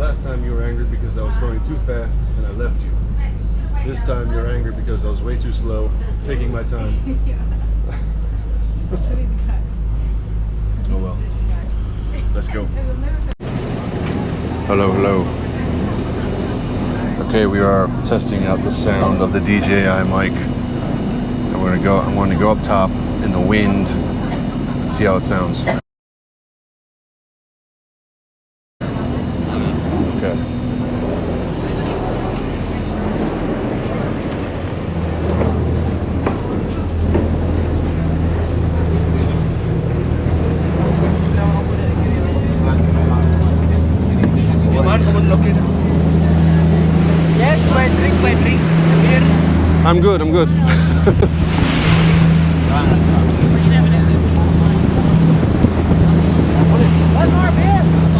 Last time you were angry because I was going too fast and I left you. This time you're angry because I was way too slow, taking my time. Oh well. Let's go. Hello, hello. Okay, we are testing out the sound of the DJI Mic. I'm going to go up top in the wind and see how it sounds. Okay. Yes, my drink. Here. I'm good.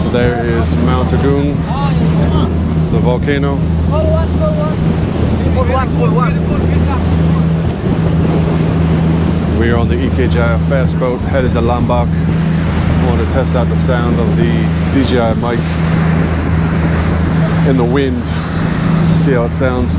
So there is Mount Agung, the volcano. We are on the DJI fast boat headed to Lombok. I want to test out the sound of the DJI Mic in the wind. See how it sounds.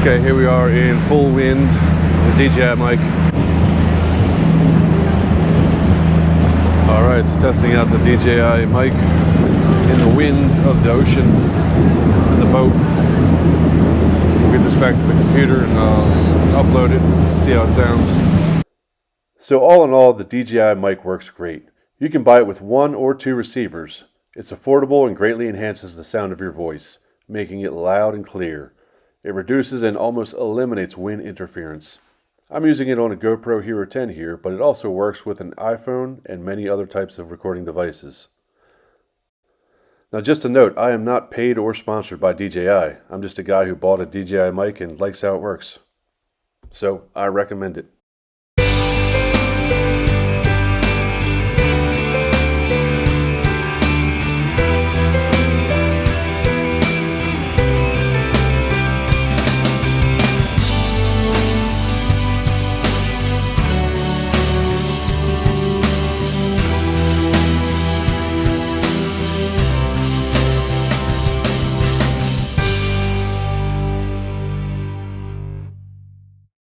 Okay, here we are in full wind, the DJI Mic. Alright, so testing out the DJI Mic in the wind of the ocean in the boat. We'll get this back to the computer and upload it, see how it sounds. So all in all, the DJI Mic works great. You can buy it with 1 or 2 receivers. It's affordable and greatly enhances the sound of your voice, making it loud and clear. It reduces and almost eliminates wind interference. I'm using it on a GoPro Hero 10 here, but it also works with an iPhone and many other types of recording devices. Now just a note, I am not paid or sponsored by DJI. I'm just a guy who bought a DJI Mic and likes how it works. So I recommend it.